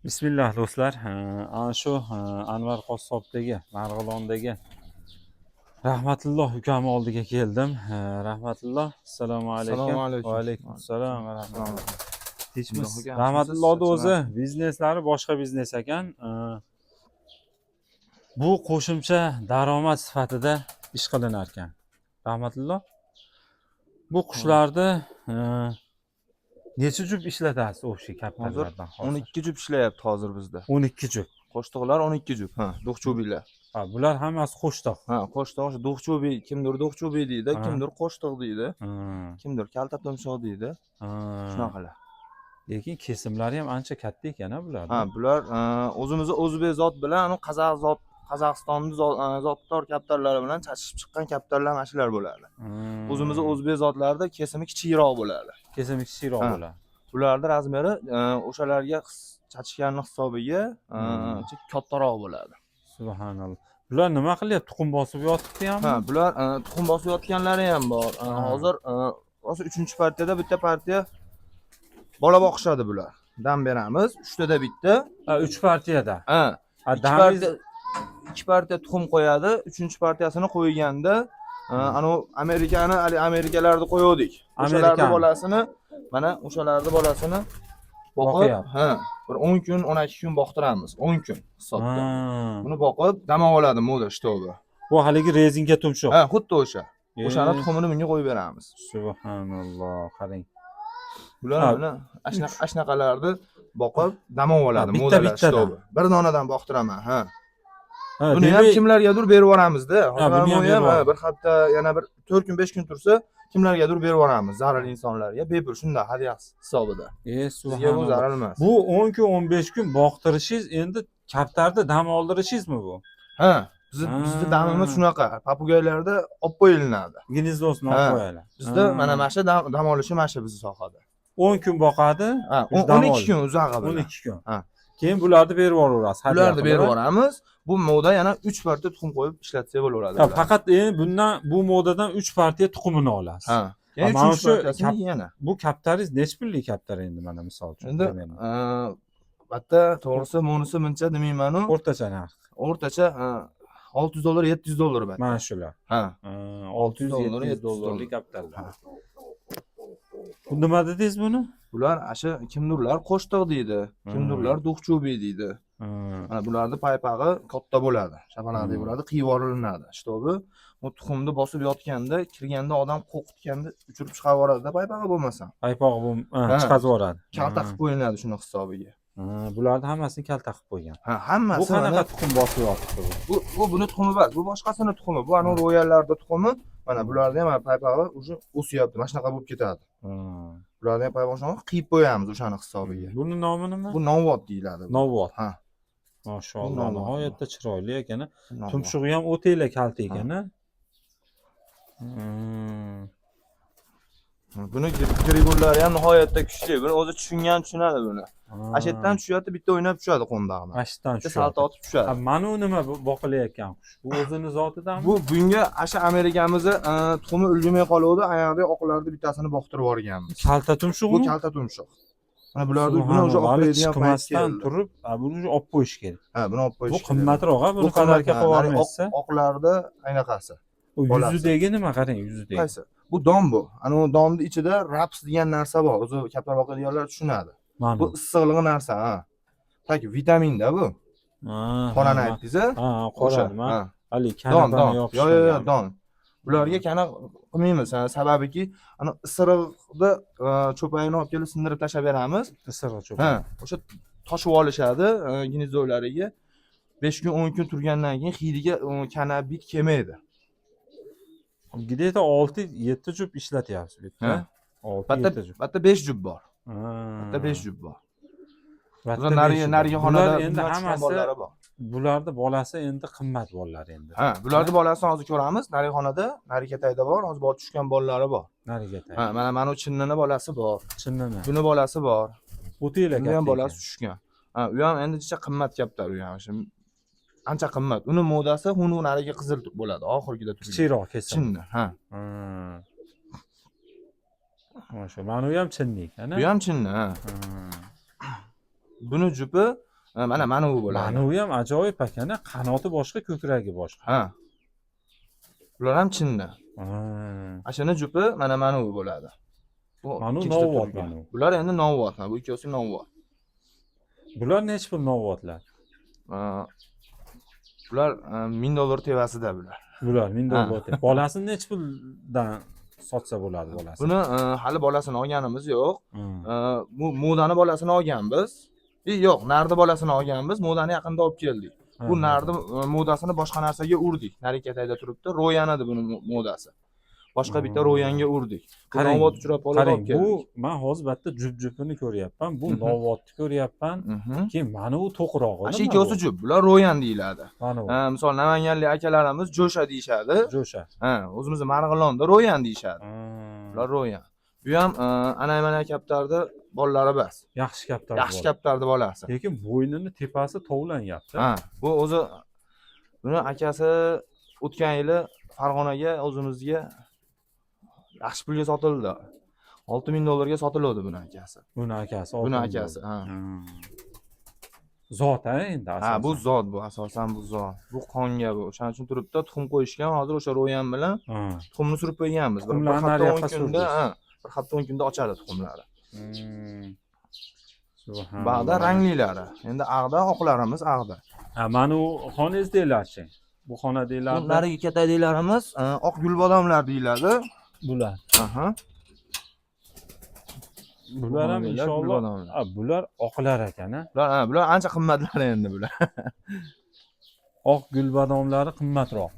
Bismillah do'stlar. Ana shu Anvar qassobdagi, Marg'ilondagi Rahmatulloh ukam oldiga keldim. Rahmatulloh, assalomu alaykum. Assalomu Va alaykum. alaykum assalom va Assalomu rahmatulloh. alaykum. Tinchmiz? Allohga hamd Rahmatullohning qilsin. o'zi bizneslari boshqa biznes ekan. Bu qo'shimcha daromad sifatida ish qilinar ekan. Rahmatulloh. Bu qushlarni necha jup ishlatasiz o'sha Hozir kaptarlardan hozir? 12 jup ishlayapti hozir bizda. 12 jup. Qo'shtoqlar 12 jup. Ha, do'qcho'bilar. Ha, bular hammasi qo'shtoq. Ha, qo'shtoq do'qcho'bi, kimdir do'qcho'bi deydi, Ha. kimdir qo'shtoq deydi, Ha. kimdir kalta tumshoq deydi. Ha. Shunaqalar. Lekin kesimlari ham ancha katta ekan-a Ha, bularni. bular o'zimizni o'zbek zot bilan qozoq zot, Qozog'istonning zotdor kaptarlari bilan chachishib chiqqan kaptarlar mana shular bo'ladi. O'zimizni o'zbek zotlarida kesimi kichikroq bo'ladi. Kesimi kichikroq Ha. bo'ladi. Bularning razmeri o'shalarga chachishganning hisobiga kattaroq bo'ladi. Subhanalloh. Bular nima qilyapti? Tuxum bosib yotibdi Ha, hammi? bular tuxum bosib yotganlari ham bor. Hozir o'sha 3-partiyada bitta partiya bola boqishadi bular. Dam beramiz. 3tada bitta. Ha, 3 partiyada. Ha, Ha, 2 partiya tuxum qo'yadi. 3-partiyasini qo'yganda Amerikalarni qo'ydik. O'shalarning bolasini, mana o'shalarning bolasini boqib, ha, bir 10 kun, 12 kun boqtiramiz. 10 kun hisobda. Buni boqib dam oladi moda shtobi. Bu haligi rezinka tumshuq. Ha, xuddi o'sha. O'shani tuxumini bunga qo'yib beramiz. Subhanalloh, qarang. Bular mana ashnaqalarni boqib dam oladi modalar shtobi. Bir donadan boqtiraman, ha. Buni ham kimlargadir berib yuboramiz-da. Hozir ham bir hafta, yana bir 4 kun, 5 kun tursa, kimlargadir berib yuboramiz, zararli insonlarga bepul shunda hadya hisobida. Sizga bu zarar emas. Bu 10 kun, 15 kun boqtirishingiz endi kaptarda dam oldirishingizmi bu? Ha, bizning damimiz shunaqa. Papugaylarda olib qo'yiladi. Gnizdosini olib qo'yadi. Bizda mana mana shu dam olishi mana shu bizning sohada. 10 kun boqadi, 12 kun uzog'i bilan. 12 kun. Ha. Keyin bularni berib yuborasiz. Bularni berib yuboramiz. Bu moda yana 3 partiya tuxum qo'yib ishlatsa bo'laveradi. Ha, faqat bundan bu modadan 3 partiya tuxumini olasiz. Ha. Yana 3 partiyasini yana. Bu kaptaringiz nech pullik kaptar endi mana misol uchun. Endi bitta to'g'risi monisi muncha demayman-u. O'rtacha narx. O'rtacha $600, $700 bitta. Mana shular. Ha. $600-700 kaptarlar. Bu nima dedingiz buni? Bular asha kimdirlar qo'shtoq deydi, kimdirlar do'qcho'bi deydi. Mana bularning paypog'i katta bo'ladi, shapanadek bo'ladi, qiyib yuboriladi. Shtobi bu tuxumni bosib yotganda, kirganda odam qo'rqitganda uchirib chiqarib yuboradi-da paypog'i bo'lmasa. Paypog'i chiqarib yuboradi. Kalta qilib qo'yiladi shuni hisobiga. Bularni hammasini kalta qilib qo'ygan. Ha, hammasi. Bu qanaqa tuxum bosib yotibdi bu? Bu buni tuxumi emas, bu boshqasini tuxumi. Bu ana royallarda tuxumi. Mana bularni ham paypog'i уже o'syapti. Mana shunaqa bo'lib ketadi. Bularni ham paypog'i shunaqa qiyib qo'yamiz o'shani hisobiga. Buni nomi nima? Bu novvot deyiladi. Novvot. Ha. Mashalloh, nihoyatda chiroyli ekan. Tumshug'i ham o'tayla kalta ekan-a. Buni grigurlari ham nihoyatda kuchli. Buni o'zi tushunadi buni. Ashitdan tushyapti, bitta o'ynab tushadi qo'ndog'ini. Ashitdan tushadi. Salto otib tushadi. Mana u nima boqilayotgan qush? Bu o'zini zotidanmi? Bu bunga asha Amerikamizni tuxumi ulgurmay qoluvdi, ayog'ida oqlarni bittasini boqtirib yuborganmiz. Kalta tumshuqmi? Bu kalta tumshuq. Mana bularni buni o'zi olib qo'yadigan chiqmasdan turib, buni olib qo'yish kerak. Ha, buni olib qo'yish kerak. Bu qimmatroq, buni qadarga qo'yib olmaysiz. Oqlarda aynaqasi. U yuzidagi nima, qarang, yuzidagi. Qaysi? Bu don bu. Ana u donni ichida raps degan narsa bor. O'zi kaptar boqadiganlar tushunadi. Bu issiqlig'i narsa, ha. Tak vitaminda bu. Qorani aytdingiz-a? Ha, qoradimi? Ali kanapani yo'q, don. Bularga kana qilmaymiz. Sababiki, ana isiriqni cho'payini olib kelib sindirib tashlab beramiz. Isiriq cho'p. Ha, o'sha toshib olishadi gnizdolariga. 5 kun, 10 kun turgandan keyin hidiga kanabit kelmaydi. Gideta 6-7 jup ishlatyapsiz bitta. 6-7 jup. Bitta 5 jup bor. Bitta 5 jup bor. Nariga xonada endi hammasi bor. Bularni bolasi endi qimmat bolalar endi. Ha, bularni bolasini hozir ko'ramiz. Nariga xonada, narikatayda bor, hozir bor tushgan bolalari bor. Narikatay. Ha, mana u chinnini bolasi bor. Chinnini. Buni bolasi bor. O'tayla katta. Buni ham bolasi tushgan. Ha, u ham endi juda qimmat kaptar u ham. Ancha qimmat. Uni modasi uni nariga qizil bo'ladi, oxirgida turgan. Kichikroq kesin. Chinni, ha. Mana bu ham chinni ekan-a? Bu ham chinni, ha. Buni jupi Mana bu bo'ladi. Mana u ham ajoyib ekan-a, qanoti boshqa, ko'kragi boshqa. Ha. Bular ham chinni. Ha. Ashuna jupi mana bu bo'ladi. Bu Mana ikkita novvot turgan. mana. Bular endi novvot. Bu ikkosi novvot. Bular necha pul novvotlar? Bular $1000 tevasida bular. Bular $1000. Bolasini necha puldan sotsa bo'ladi bolasi? Buni hali bolasini olganimiz yo'q. Bu modani bolasini olganmiz. Yo'q, nardi bolasini olganmiz. Modani yaqinda olib keldik. Bu nardi modasini boshqa narsaga urdik. Narekatayda turibdi. Ro'yan edi buni modasi. Boshqa bitta ro'yanga urdik. Novvot uchrab qolib keldik. Bu men hozir bitta jup-jupini ko'ryapman. Bu novvotni ko'ryapman. Keyin mana u to'qrog'i. Mana ikkosi jup. Bular ro'yan deyiladi. Mana u. Misol Namanganlik akalarimiz Jo'sha deyshadi. Jo'sha. O'zimizning Marg'ilonda ro'yan deyshadi. Bular ro'yan. Bu ham ana kaptarda bolalari bas. Yaxshi kaptar. Yaxshi kaptarda bolasi. Lekin bo'ynini tepasi tovlanyapti. Bu o'zi buni akasi o'tgan yili Farg'onaga o'zimizga yaxshi pulga sotildi. $6000 sotiladi buni akasi. Buni akasi. Buni akasi, Zot endi asosan. Bu zot, bu asosan bu zot. Bu qonga bu. O'shaning uchun turibdi, tuxum qo'yishgan. Hozir o'sha ro'yan bilan tuxumni surib qo'yganmiz. Bir hafta 10 kunda, bir hafta 10 kunda ochadi tuxumlari. Ba'da ranglilari. Endi ag'da oqlarimiz ag'da. Mana u xonangiz deylarchi. Bu xona deyiladi. Bunlarga kataydilarimiz oq gulbodomlar deyiladi. Bular. Bular ham inshaalloh. Bular oqlar ekan-a. Bular ancha qimmatlar endi bular. Oq gulbadomlari qimmatroq.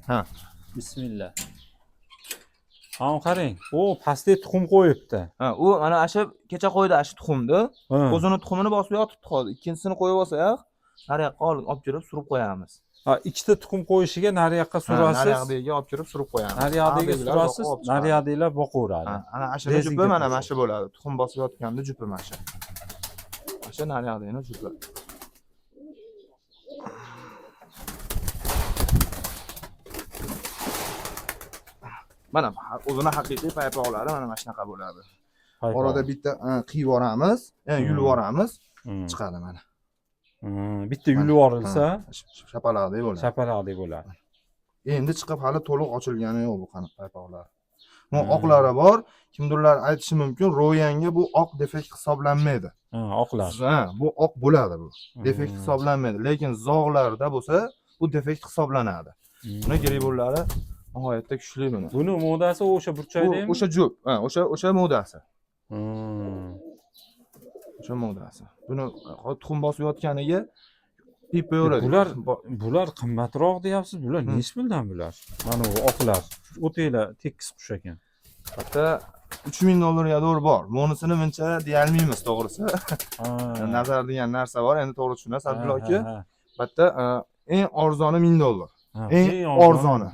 Bismillah. Qarang, u pastga tuxum qo'yibdi. U mana shu kecha qo'ydi shu tuxumni. O'zini tuxumini bosib yotibdi hozir. Ikkinchisini qo'yib olsak, nariyoqqa olib kirib surib qo'yamiz. Ikkita tuxum qo'yishiga nariyoqqa surasiz. Nariyoqdagi olib kirib surib qo'yamiz. Nariyoqdagi surasiz, nariyoqdagilar boqaveradi. Ana ashuna jupi mana shu bo'ladi. Tuxum bosib yotganda jupi mana shu. O'sha nariyoqdagi jupi. Mana o'zini haqiqiy paypoqlari mana shunaqa bo'ladi. Orada bitta qiyib yoramiz, yulib yoramiz, chiqadi mana. Bitta yulib yorilsa, shapalaqdek bo'ladi. Shapalaqdek bo'ladi. Endi chiqib hali to'liq ochilgani yo'q bu qanaqa paypoqlar. Bu oqlari bor. Kimdirlar aytishi mumkin, ro'yanga bu oq defekt hisoblanmaydi. Oqlar. Bu oq bo'ladi bu. Defekt hisoblanmaydi, lekin zog'larda bo'lsa, bu defekt hisoblanadi. Buni gribolari nihoyatda kuchli buni. Buni modasi o'sha burchakdami? O'sha jup, o'sha modasi. O'sha modasi. Buni tuxum bosib yotganiga pipa yoradi. Bular qimmatroq deyapsiz. Bular necha puldan bular? Mana bu oqlar. O'taylar tekis qush ekan. Hatto $3000 bor. Monisini muncha deya olmaymiz, to'g'risi. Nazar degan narsa bor, endi to'g'ri tushunasiz, Abdulla aka. Bitta eng arzoni $1000. Eng arzoni.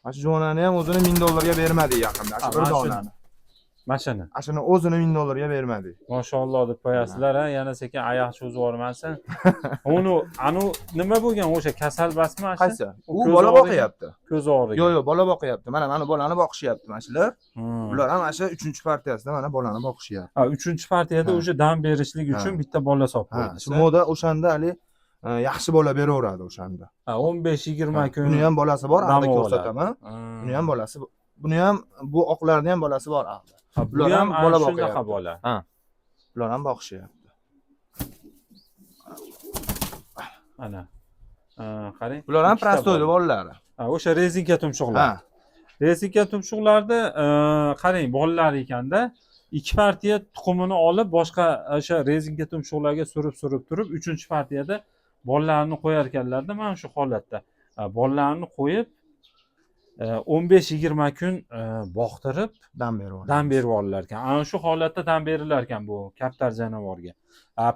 Mana shu jonani ham o'zini $1000 ga bermadi yaqinda. Shu bir donani. Mashina. Ashuni o'zini $1000 ga bermadi. Mashalloh deb qo'yasizlar, yana sekin oyoq cho'zib yubormasin. Anu nima bo'lgan o'sha kasal basmi asha? Qaysi? U bola boqyapti. Ko'z og'rigi. Yo'q, bola boqyapti. Mana bolani boqishyapti mana shular. Bular ham mana shu 3-partiyasida mana bolani boqishyapti. 3-partiyada o'sha dam berishlik uchun bitta bola solib qo'ydi. Shu moda o'shanda hali yaxshi bola beraveradi o'shanda. 15-20 kun. Buni ham bolasi bor, aqda ko'rsataman. Buni ham bolasi, buni ham bu oqlarning ham bolasi bor aqda. Bular ham bola boqyapti. Bola. Bular ham boqishyapti. Ana. Qarang. Bular ham prostoyli bolalari. O'sha rezinka tumshuqlar. Rezinka tumshuqlarda qarang, bolalar ekanda, 2 partiya tuxumini olib, boshqa o'sha rezinka tumshuqlarga surib turib, 3-partiyada bolalarni qo'yar ekanlarda, mana shu holatda. Bolalarni qo'yib 15-20 kun boqtirib dam berib oldilar ekan. Ana shu holatda dam berilar ekan bu kaptar jonivorga.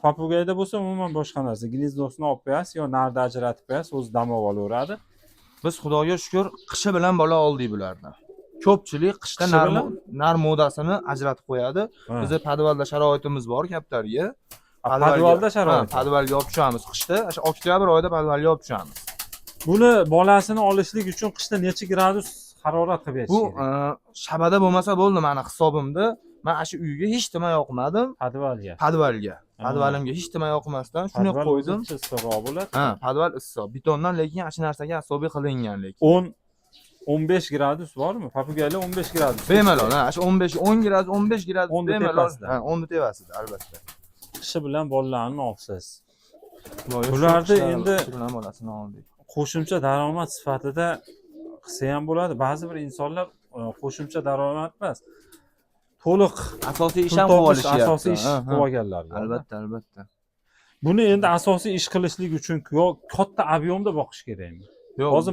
Papugayda bo'lsa umuman boshqa narsa. Gnizdosini olib qo'yasiz yo narda ajratib qo'yasiz, o'zi dam olaveradi. Biz Xudoga shukr qishi bilan bola oldik bularni. Ko'pchilik qishda nar modasini ajratib qo'yadi. Bizning podvalda sharoitimiz bor kaptarga. Podvalda sharoit. Podvalga olib tushamiz qishda. O'sha oktyabr oyida podvalga olib tushamiz. Buni bolasini olishlik uchun qishda necha gradus harorat qilib yetish kerak? Bu shabada bo'lmasa bo'ldi meni hisobimda. Men shu uyga hech nima yoqmadim. Podvalga. Podvalimga hech nima yoqmasdan shuni qo'ydim. Issiqroq bo'ladi. Ha, podval issiq. Betondan lekin ana shu narsaga asobiy qilingan lekin. 10-15 gradus bormi? Papugaylar 15 gradus. Bemalol, ha, shu 10 gradus, 15 gradus 10 bemalol. Ha, 10 ni tevasida, albatta. Qishi bilan bolalarni olsiz. Bularda endi bolasini oldik. qo'shimcha daromad sifatida qilsa ham bo'ladi. Ba'zi bir insonlar qo'shimcha daromad emas, to'liq asosiy ish ham qilib olishyapti. Asosiy ish qilib olganlar bor. Albatta, albatta. Buni endi asosiy ish qilishlik uchun katta ob'yomda boqish kerakmi? Yo'q. Hozir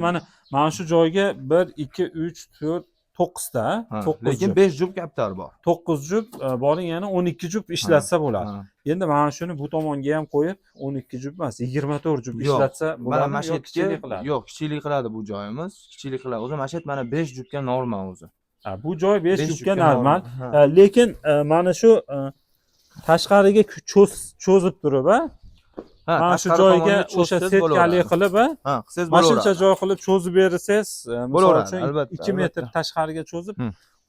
mana shu joyga 1 2 3 4 9 ta, 9 lekin 5 jup kaptar bor. 9 jup boring, yana 12 jup ishlatsa bo'ladi. Endi mana shuni bu tomonga ham qo'yib 12 jup emas, 24 jup ishlatsa bo'ladi. Mana masjidga yo'q, kichiklik qiladi bu joyimiz. Kichiklik qiladi. O'zi masjid mana 5 jupga normal o'zi. Bu joy 5 jupga normal. Lekin mana shu tashqariga cho'zib turib, mana shu joyga o'sha setkali qilib, qilsangiz bo'laveradi. Mashinacha joy qilib cho'zib bersangiz, misol uchun albatta, 2 metr tashqariga cho'zib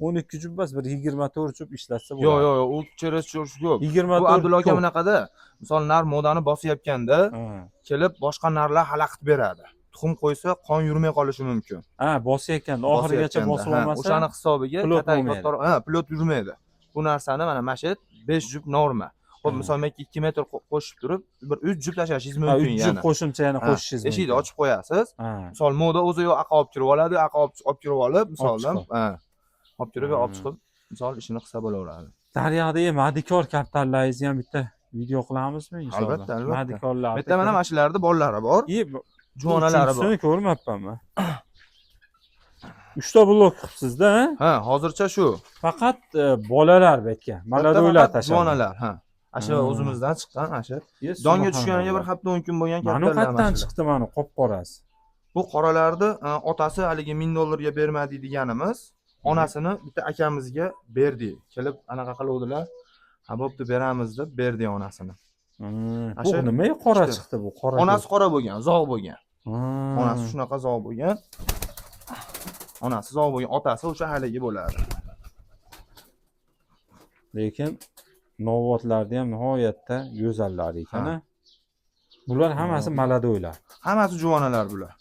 12 jup emas, bir 24 jup ishlatsa bo'ladi. Yo'q, u cheres yo'q. 24 bu Abdulla aka bunaqada, misol nar modani bosyapganda, kelib boshqa narlar xalaqit beradi. Tuxum qo'ysa qon yurmay qolishi mumkin. Bosayotganda oxirigacha bosib olmasa, o'shani hisobiga pilot yurmaydi. Bu narsani mana masjid 5 jup norma. Xo'p, misol men 2 metr qo'shib turib, bir 3 jup tashlashingiz mumkin yana. 3 jup qo'shimcha yana qo'shishingiz mumkin. Eshikni ochib qo'yasiz. Misol moda o'zi yo'q, aqa olib kirib oladi, aqa olib kirib olib, misoldan, olib kirib olib chiqib, misol ishini qilsa bo'laveradi. Daryoda madikor kaptarlaringizni ham bitta video qilamizmi inshaalloh? Albatta, albatta. Madikorlar. Bitta mana shularda bolalari bor. Juvonalari bor. Shuni ko'rmabmanmi? 3 ta blok qilibsiz-da? Ha, hozircha shu. Faqat bolalar betga. Malado'ylar tashladi. Juvonlar, ha. Asha o'zimizdan chiqqan, asha. Donga tushganiga bir hafta 10 kun bo'lgan kaptarlar. Mana qayerdan chiqdi mana qop-qorasi? Bu qoralarni otasi haligi $1000 ga bermadi deganimiz, onasini bitta akamizga berdi. Kelib anaqa qiluvdilar. Ha, bo'pti, beramiz deb berdi onasini. Bu nimaga qora chiqdi bu? Qora. Onasi qora bo'lgan, zog' bo'lgan. Onasi shunaqa zog' bo'lgan. Onasi zog' bo'lgan, otasi o'sha haligi bo'ladi. Lekin novotlarda ham nihoyatda go'zallar ekan. Bular hammasi malado'ylar. Hammasi juvonalar bular.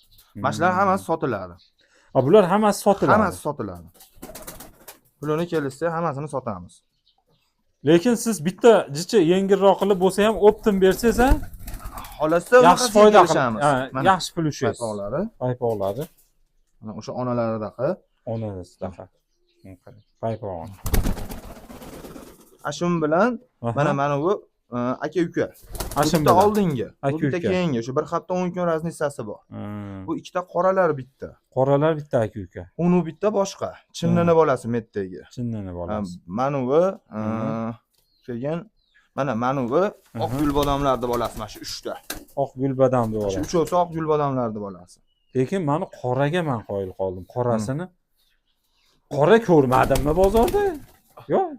Mana shular hammasi sotiladi. Bular hammasi sotiladi. Hammasi sotiladi. Pulini kelishsa hammasini sotamiz. Lekin siz bitta jicha yengilroq qilib bo'lsa ham optim bersangiz, xohlasa yaxshi foyda qilamiz. Yaxshi pul ushlaysiz. Paypoqlari. Mana o'sha onalaridaqa. Onasidaqa. Paypoq. Ashum bilan mana bu aka-uka. Bitta oldingi, bitta keyingi, shu bir hafta 10 kun raznisasi bor. Bu ikkita qoralar bitta. Qoralar bitta aka-uka. Uni bitta boshqa. Chinnini bolasi mettagi. Chinnini bolasi. Mana bu kelgan, mana bu oq gulbodomlarning bolasi, mana shu 3 ta. Oq gulbodamning bolasi. Shu uchovsi oq gulbodomlarning bolasi. Lekin meni qoraga men qoyil qoldim. Qorasini qora ko'rmadimmi bozorda? Yo'q.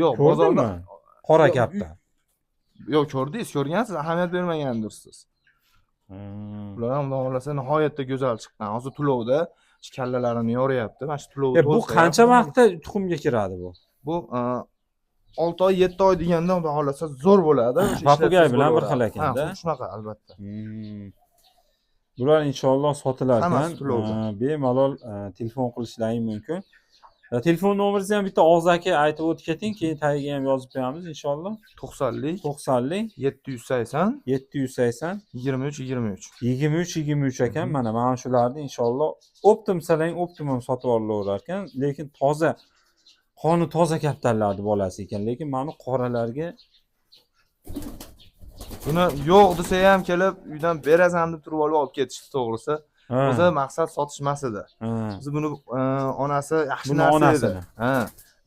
Yo'q, bozorda qora kaptar. Yo'q, ko'rdingiz, ko'rgansiz, ahamiyat bermagandirsiz. Ular ham xohlasa nihoyatda go'zal chiqqan. Hozir tulovda kallalarini yoryapti. Mana shu tulov to'lsa. Bu qancha vaqtda tuxumga kiradi bu? Bu 6 oy, 7 oy deganda xudo xohlasa zo'r bo'ladi. Papugay bilan bir xil ekanda. Ha, shunaqa albatta. Bular inshaalloh sotilar ekan. Bemalol telefon qilishlaring mumkin. Telefon nomeringizni ham bitta Og'iz aka aytib o'tib keting, keyin tagiga ham yozib qo'yamiz inshaalloh. 90lik 780 780 23 ekan. Mana shularni inshaalloh optim salang optimum sotib olaverar ekan, lekin toza, qoni toza kaptarlarni bolasi ekan, lekin mana qoralarga buni yo'q desa ham kelib uydan berasan deb turib olib ketishdi, to'g'risi. O'zi maqsad sotishmas edi. Biz buni onasi yaxshi narsa edi.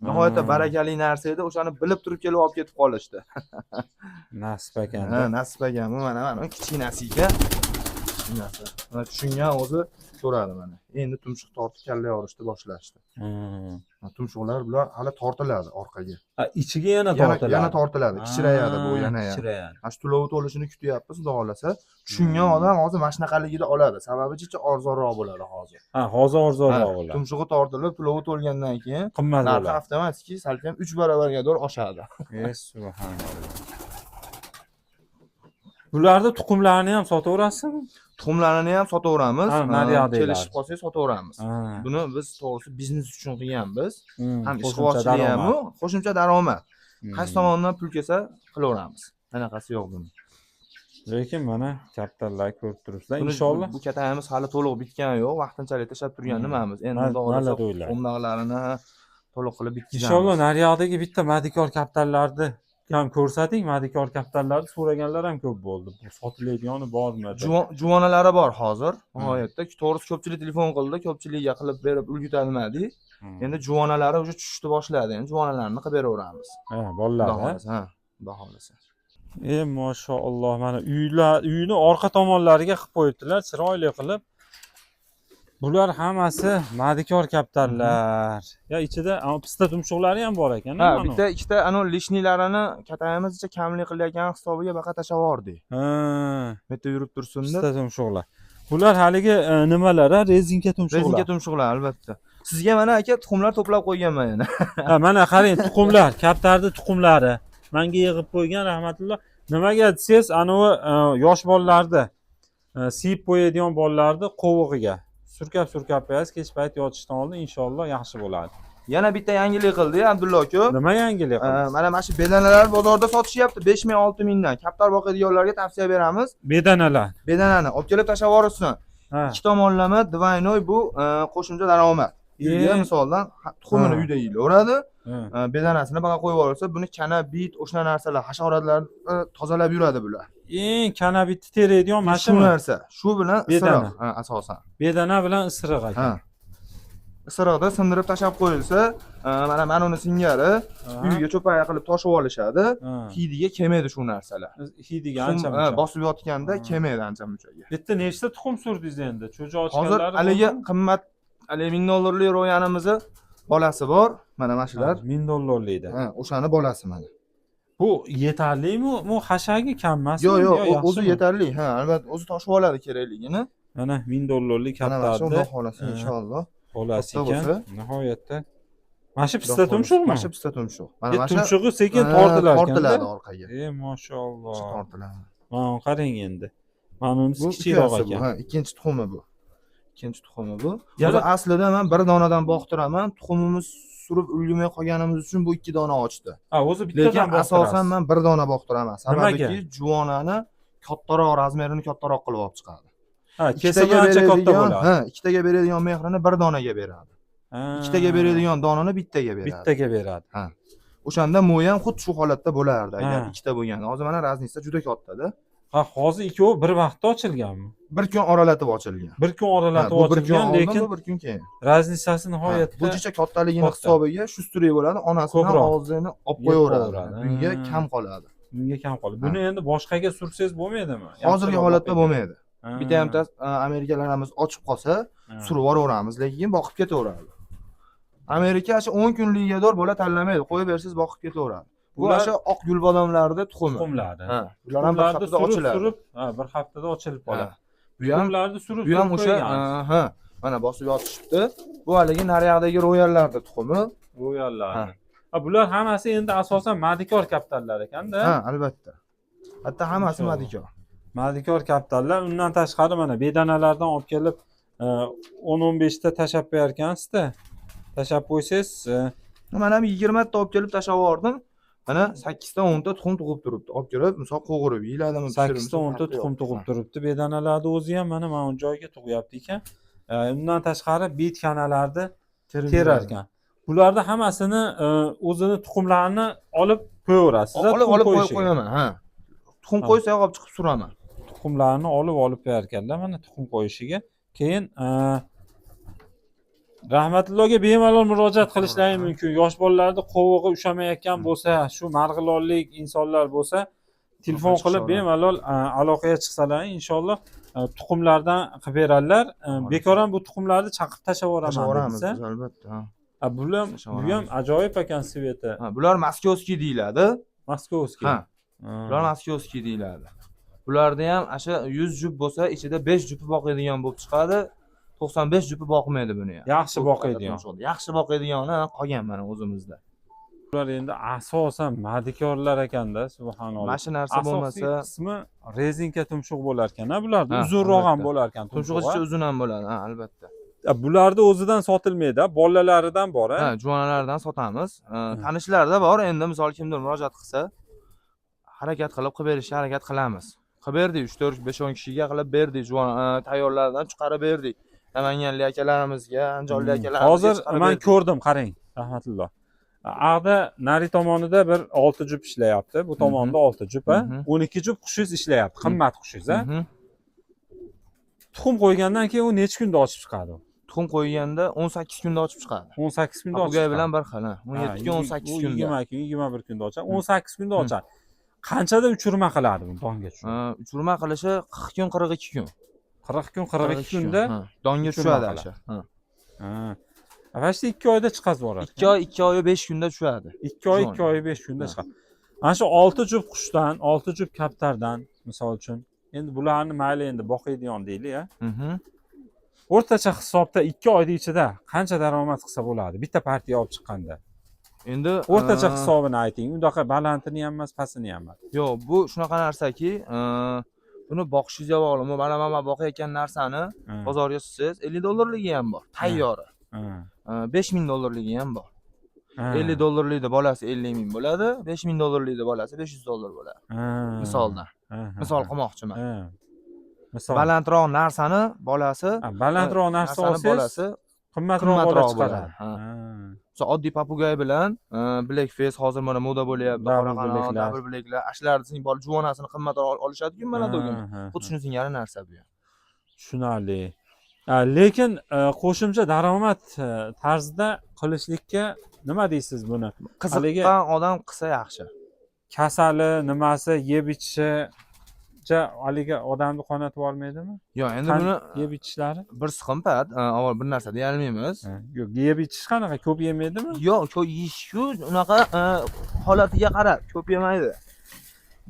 Nihoyatda barakali narsa edi. O'shani bilib turib kelib olib ketib qolishdi. Nasib ekan. Nasib ekan. Mana kichkinasi ekan. Kichkinasi. Mana tushungan o'zi so'radi mana. Endi tumshuq tortib kalla yorishni boshlashdi. Tumshuqlar bular hali tortiladi orqaga. Ichiga yana tortiladi. Yana tortiladi. Kichrayadi bu yana. Kichrayadi. Mana shu to'lovi to'lishini kutyapmiz, xudo xolasa. Tushungan odam hozir mana shunaqaligida oladi. Sababi chicha arzonroq bo'ladi hozir. Hozir arzonroq bo'ladi. Tumshug'i tortilib, to'lovi to'lgandan keyin qimmat bo'ladi. Narxi avtomatik salkam 3 barobarga oshadi. Subhanalloh. Bularni tuxumlarini ham sotaverasizmi? Tuxumlarini ham sotaveramiz. Ha, naryoqdagilar. Kelishib qolsak sotaveramiz. Ha. Buni biz to'g'risi biznes uchun qilganmiz. Ham qo'shimcha ishqibozchilik ham, daromad. qo'shimcha daromad. Qaysi tomondan pul kelsa qilaveramiz. Anaqasi yo'q buni. Lekin mana kaptarlar ko'rib turibsizlar. Inshaalloh. Bu katayimiz hali to'liq bitgani yo'q. Vaqtinchalik tashlab turgan nimamiz. Endi tuxumlarini to'liq qilib bitkizamiz. Inshaalloh naryoqdagi bitta madikor kaptarlarni ham ko'rsating. Madikor kaptarlarni so'raganlar ham ko'p bo'ldi. Bu sotilaydigani bormi? Juvonalari bor hozir. Nihoyatda to'g'risi ko'pchilik telefon qildi, ko'pchilikga qilib berib ulgurtolmadik. Endi juvonalari уже tushishni boshladi. Endi juvonalarini qilib beraveramiz. Ha, bolalar. Ha, xudo xolasa. Mashalloh, mana uyni orqa tomonlariga qilib qo'yibdilar, chiroyli qilib. Bular hammasi madikor kaptarlar. Ya ichida pista tumshuqlari ham bor ekan. Ha, bitta ikkita ana lishnilarini katayimizcha kamlik qilayotgan hisobiga baqa tashavordik. Ha, bu yerda yurib tursin deb. Pista tumshuqlar. Bular haligi nimalar, rezinka tumshuqlar. Rezinka tumshuqlar albatta. Sizga mana aka tuxumlar to'plab qo'yganman yana. Ha, mana qarang, tuxumlar, kaptarni tuxumlari. Menga yig'ib qo'ygan, rahmatulloh. Nimaga desangiz, anavi yosh bolalarni siyib qo'yadigan bolalarni qovug'iga surkab qo'yasiz, kech payt yotishdan oldin inshaalloh yaxshi bo'ladi. Yana bitta yangilik qildi Abdulla aka. Nima yangilik qildi? Mana shu bedanalar bozorda sotishyapti 5 ming 6 mingdan. Kaptar boqadiganlarga tavsiya beramiz. Bedanalar. Bedanani olib kelib tashlab yuborsin. Ikki tomonlama двойной bu qo'shimcha daromad. Uyda misoldan tuxumini uyda yeyilaveradi. Bedanasini baqa qo'yib yuborsa, buni kanabit, o'sha narsalar, hasharotlarni tozalab yuradi bular. Eng kanabitni teraydigan mashina. Shu narsa. Shu bilan isiriq, asosan. Bedana bilan isiriq ekan. Isiriqda sindirib tashlab qo'yilsa, mana uni singari uyga cho'paya qilib toshib olishadi. Hidiga kelmaydi shu narsalar. Hidiga ancha bosib yotganda kelmaydi ancha munchaga. Bitta nechta tuxum surdingiz endi? Cho'ja ochganlari. Hozir haligi qimmat $1000 ro'yanimizni bolasi bor. Mana shular $1000 da. O'shani bolasi mana. Bu yetarlimi? Bu hashagi kam emasmi? Yo'q, o'zi yetarli. Ha, albatta o'zi toshib oladi kerakligini. Mana $1000 kaptardi. Xudo xolasa inshaalloh. Xolasi ekan. Nihoyatda. Mana shu pista tumshuqmi? Mana shu pista tumshuq. Mana shu tumshug'i sekin tortilar ekan. Tortiladi orqaga. Mashalloh. Tortiladi. Mana qarang endi. Mana bunisi kichikroq ekan. Ha, ikkinchi tuxumi bu. Ikkinchi tuxumi bu. Hozir aslida men bir donadan boqtiraman. Tuxumimiz surib ulgurmay qolganimiz uchun bu 2 dona ochdi. Ha, o'zi bittadan boqtirasiz. Asosan men bir dona boqtiraman. Sababiki juvonani kattaroq razmerini kattaroq qilib olib chiqadi. Ha, kesaga ancha katta bo'ladi. Ha, ikkitaga beradigan mehrini bir donaga beradi. Ikkitaga beradigan donani bittaga beradi. Bittaga beradi. Ha. O'shanda mo'y ham xuddi shu holatda bo'lardi agar ikkita bo'lganda. Hozir mana raznica juda katta-da. Ha, hozir ikkovi bir vaqtda ochilganmi? Bir kun oralatib ochilgan. Bir kun oralatib ochilgan, lekin bir kun keyin. Raznisasi nihoyatda bu jicha kattaligini hisobiga shu sturey bo'ladi, onasining og'zini olib qo'yaveradi. Bunga kam qoladi. Buni endi boshqaga sursangiz bo'lmaydimi? Hozirgi holatda bo'lmaydi. Bitta ham Amerikalarimiz ochib qolsa, surib yuboramiz, lekin boqib ketaveradi. Amerika shu 10 kunlik yador bola tanlamaydi, qo'yib bersiz boqib ketaveradi. Bu o'sha oq gulbodomlarida tuxumlari. Ha, ular ham bir haftada ochiladi. Ha, bir haftada ochilib qoladi. Tuxumlarni surib, bu ham o'sha, mana bosib yotishibdi. Bu haligi naryoqdagi ro'yallarda tuxumi. Ro'yallar. Ha, bular hammasi endi asosan madikor kaptarlar ekan-da. Ha, albatta. Hatto hammasi madikor. Madikor kaptarlar. Undan tashqari mana bedanalardan olib kelib 10-15 ta tashab qo'yarkansizda. Tashab qo'ysangiz, mana 20 ta olib kelib tashab yubordim. Mana 8 ta 10 ta tuxum tug'ib turibdi. Olib kelib, misol qo'g'irib yiladimi? 8 ta 10 ta tuxum tug'ib turibdi. Bedanalarni o'zi ham mana joyga tug'yapti ekan. Undan tashqari bit kanalarni terar ekan. Bularni hammasini o'zini tuxumlarini olib qo'yaverasiz. Olib qo'yaman, ha. Tuxum qo'ysa olib chiqib suraman. Tuxumlarni olib qo'yar ekanlar mana tuxum qo'yishiga. Keyin rahmatullohga bemalol murojaat qilishlari mumkin. Yosh bolalarning qovug'i ushamayotgan bo'lsa, shu marg'ilonlik insonlar bo'lsa, telefon qilib bemalol aloqaga chiqsalar, inshaalloh tuxumlardan qilib beradilar. Bekor ham bu tuxumlarni chaqib tashlab yuboramiz, albatta. Bu ham ajoyib ekan sveti. Bular Moskovskiy deyiladi. Moskovskiy. Ha. Bular Moskovskiy deyiladi. Bularda ham asha 100 jup bo'lsa, ichida 5 jupi boqadigan bo'lib chiqadi. 95 jupi boqmaydi buni ham. Yaxshi boqadigan. Yaxshi boqadigani qolgan mana o'zimizda. Ular endi asosan madikorlar ekanda, subhanalloh. Mana shu narsa bo'lmasa, asosiy qismi rezinka tumshuq bo'lar ekan, bularda Ha, uzunroq ham albatta. bo'lar ekan tumshug'icha uzun ham bo'ladi, ha, albatta. Bularni o'zidan sotilmaydi, bolalaridan bor, Ha, juvonlardan sotamiz. Tanishlarda bor, endi misol kimdir murojaat qilsa, harakat qilib berishga harakat qilamiz. Qilib berdik, 3-4, 5-10 kishiga qilib berdik, juvon tayyorlardan chiqarib berdik. Namanganlik akalarimizga, Andijonlik akalarimizga hozir chiqarib men berdik. ko'rdim, qarang, rahmatulloh. Ag'da nari tomonida bir 6 jup ishlayapti, bu tomonda 6 jup, 12 jup qushingiz ishlayapti, qimmat qushingiz, Tuxum qo'ygandan keyin u necha kunda ochib chiqadi? Tuxum qo'yganda 18 kunda ochib chiqadi. 18 kunda ochib chiqadi. chiqadi. bilan bir xil, 17 kun, 18 kunda. 20 kun, 21 kunda ochadi, 18 kunda ochadi. Qanchada uchirma qiladi bu donga tushadi? Uchirma qilishi 40 kun, 42 kun. 40 kun, 42 kunda donga tushadi o'sha. Avashda 2 oyda chiqazib yuboradi. 2 oy, 2 oy 5 kunda tushadi. 2 oy, 2 oy 5 kunda chiqadi. Mana shu 6 jup qushdan, 6 jup kaptardan, misol uchun, endi bularni mayli endi boqiydigan deylik, o'rtacha hisobda 2 oyning ichida qancha daromad qilsa bo'ladi bitta partiya olib chiqqanda? Endi o'rtacha hisobini ayting. Undaqa balandini ham emas, pastini ham emas. Yo'q, bu shunaqa narsaki, buni boqishingizga bog'liq. Mana men boqayotgan narsani bozorga chiqsangiz $50 ham bor, tayyori. $5000 ham bor. $50 bolasi 50 ming bo'ladi, $5000 bolasi $500 bo'ladi. Misoldan. Misol qilmoqchiman. Misol balandroq narsani bolasi, balandroq narsa olsangiz qimmatroq bo'ladi. Misol oddiy papugay bilan blackface hozir mana moda bo'lyapti, qora qanot, double blacklar, ashlarning bor juvonasini qimmatroq olishadi-ku mana do'g'ri. Xuddi shuni singari narsa bu ham. Tushunarli. Lekin qo'shimcha daromad tarzida qilishlikka nima deysiz buni? Qiziqqan odam qilsa yaxshi. Kasali, nimasi, yeb ichishi haligi odamni qonatib yubormaydimi? Yo'q, endi buni yeb ichishlari bir siqimpat, avval bir narsa deya olmaymiz. Yo'q, yeb ichish qanaqa? Ko'p yemaydimi? Yo'q, ko'p yeyish-ku, unaqa holatiga qarab, ko'p yemaydi.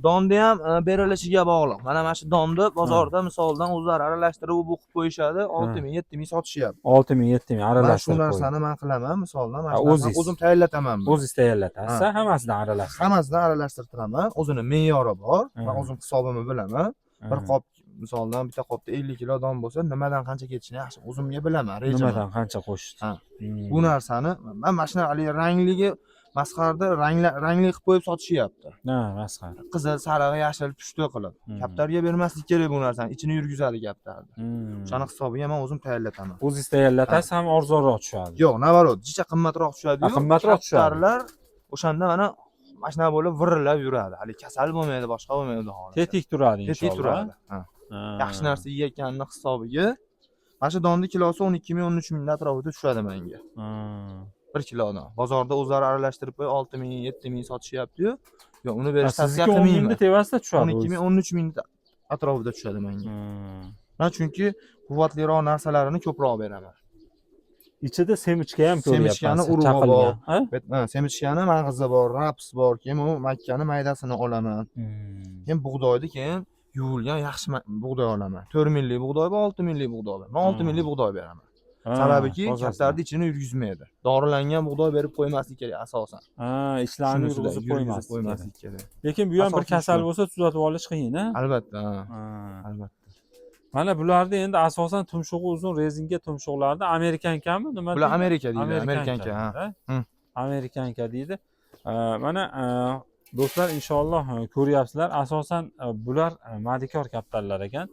Donni ham berilishiga bog'liq. Mana shu donni bozorda misoldan o'zlari aralashtirib bu qilib qo'yishadi, 6000, 7000 sotishyapti. 6000, 7000 aralashtirib. Shu narsani men qilaman, misoldan mana o'zim tayyorlataman. O'zingiz tayyorlatasiz, hammasidan aralashtirib. Hammasidan aralashtirib turaman. O'zini me'yori bor. Men o'zim hisobimni bilaman. Bir qop misoldan bitta qopda 50 kilo don bo'lsa, nimadan qancha ketishini yaxshi o'zimga bilaman, rejim. Nimadan qancha qo'shishni. Bu narsani men mana shu rangligi masxarada rangli qilib qo'yib sotishyapti. Masxar. Qizil, sariq, yashil, pushti qilib. Kaptarga bermaslik kerak bu narsani, ichini yurgizadi kaptarni. O'shani hisobiga men o'zim tayyorlataman. O'zingiz tayyorlatasiz, ham arzonroq tushadi. Yo'q, navarot, jicha qimmatroq tushadi-yu. Qimmatroq tushadi. Kaptarlar o'shanda mana mashina bo'lib virillab yuradi. Hali kasal bo'lmaydi, boshqa bo'lmaydi hozir. Tetik turadi inshaalloh. Tetik turadi. Yaxshi narsa yeyotganning hisobiga mana shu donni kilosi 12000, 13000 atrofida tushadi menga. 1 kilodan. Bozorda o'zlari aralashtirib qo'y 6000, 7000 sotishyapti-yu. Yo'q, uni berish tavsiya qilmayman. 10000 tevasida tushadi. 12000, 13000 atrofida tushadi menga. Men chunki quvvatliroq narsalarini ko'proq beraman. Ichida semichka ham ko'ryapsiz. Semichkani urug'i bor. Semichkani mag'izi bor, raps bor, keyin u makkani maydasini olaman. Keyin bug'doyni keyin yuvilgan yaxshi bug'doy olaman. 4000lik bug'doy bor, 6000lik bug'doy bor. Men 6000lik bug'doy beraman. Sababiki kaptarni ichini yurgizmaydi. Dorilangan bug'doy berib qo'ymaslik kerak asosan. Ishlarni yurgizib qo'ymaslik kerak. Lekin bu ham bir kasal bo'lsa tuzatib olish qiyin, Albatta, albatta. Mana bularda endi asosan tumshug'i uzun rezinka tumshuqlarda amerikankami, nima? Bular Amerika deydi, amerikanka. Amerikanka deydi. Mana do'stlar, inshaalloh ko'ryapsizlar, asosan bular madikor kaptarlar ekan.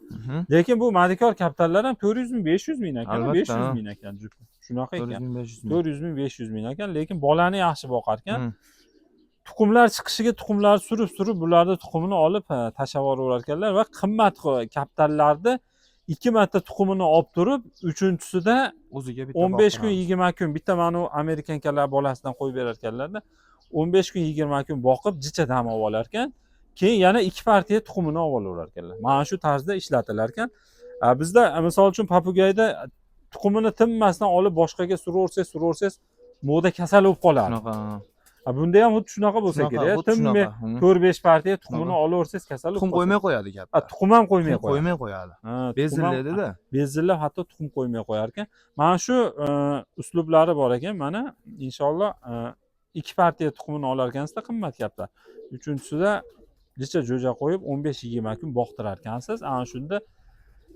Lekin bu madikor kaptarlar ham 400 ming, 500 ming ekan, 500 ming ekan. Shunaqa ekan. 400 ming, 500 ming ekan, lekin bolani yaxshi boqar ekan. Tuxumlar chiqishiga tuxumlar surib bularda tuxumini olib tashlab yuborar ekanlar va qimmat kaptarlarni 2 marta tuxumini olib turib, uchinchisida o'ziga bitta 15 kun, 20 kun bitta mana amerikankalar bolasidan qo'yib berar ekanlar-da. 15 kun, 20 kun boqib, jicha dam olib olar ekan. Keyin yana 2 partiya tuxumini olib olar ekanlar. Mana shu tarzda ishlatilar ekan. Bizda misol uchun papugayda tuxumini tinmasdan olib boshqaga suraversangiz, moda kasal bo'lib qoladi. Bunda ham xuddi shunaqa bo'lsa kerak. Tinmay 4-5 partiya tuxumini olaversangiz kasal bo'lib tuxum qo'ymay qo'yadi gap. Tuxum ham qo'ymay qo'yadi. Bezillaydi-da. Bezillab hatto tuxum qo'ymay qo'yar ekan. Mana shu uslublari bor ekan. Mana inshaalloh 2 partiya tuxumini olar ekansizlar, qimmat gaplar. Uchinchisida licha jo'ja qo'yib 15-20 kun boqtirar ekansiz. Ana shunda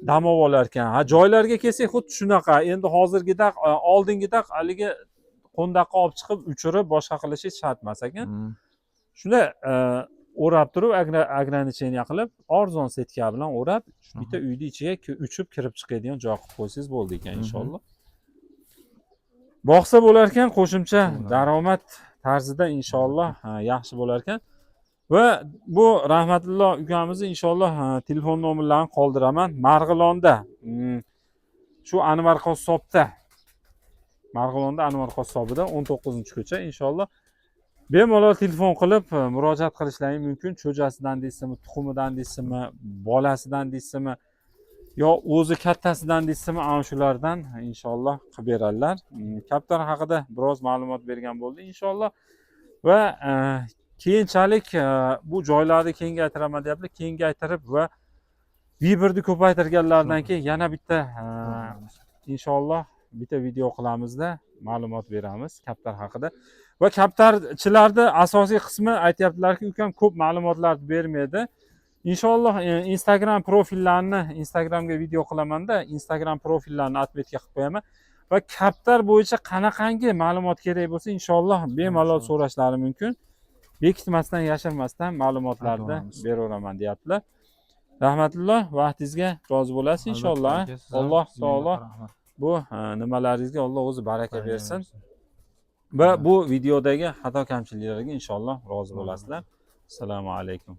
dam olar ekan. Ha, joylarga kelsak xuddi shunaqa. Endi hozirgidek oldingidek haligi qo'ndaqqa olib chiqib uchirib boshqa qilish hech shart emas ekan. Shunda o'rab turib ограничение qilib, arzon setka bilan o'rab, bitta uyni ichiga uchib kirib chiqadigan joy qilib qo'ysangiz bo'ldi ekan inshaalloh. Boqsa bo'lar ekan, qo'shimcha daromad tarzida inshaalloh yaxshi bo'lar ekan. Va bu Rahmatullo ukamizni inshaalloh telefon nomerlarini qoldiraman. Marg'ilonda shu Anvar qassobda, Marg'ilonda Anvar qassobida 19-ko'cha inshaalloh bemalol telefon qilib murojaat qilishlaring mumkin. Cho'jasidan deysizmi, tuxumidan deysizmi, bolasidan deysizmi, yo o'zi kattasidan deysizmi, ana shulardan inshaalloh qilib beradilar. Kaptar haqida biroz ma'lumot bergan bo'ldi inshaalloh. Va keyinchalik bu joylarni kengaytiraman deyapti. Kengaytirib va Viberni ko'paytirganlardan keyin yana bitta inshaalloh bitta video qilamizda ma'lumot beramiz kaptar haqida. Va kaptarchilarda asosiy qismi aytyaptilarki, ukam ko'p ma'lumotlarni bermaydi. Inshaalloh Instagram profillarini, Instagramga video qilamanda, Instagram profillarini atmetga qilib qo'yaman. Va kaptar bo'yicha qanaqangi ma'lumot kerak bo'lsa, inshaalloh bemalol so'rashlari mumkin. Bekitmasdan, yashirmasdan ma'lumotlarni beraveraman deyaptilar. Rahmatulloh, vaqtingizga rozi bo'lasiz inshaalloh. Alloh taolo bu nimalaringizga Alloh o'zi baraka bersin. Va bu videodagi xato kamchiliklarga inshaalloh rozi bo'lasizlar. Assalomu alaykum.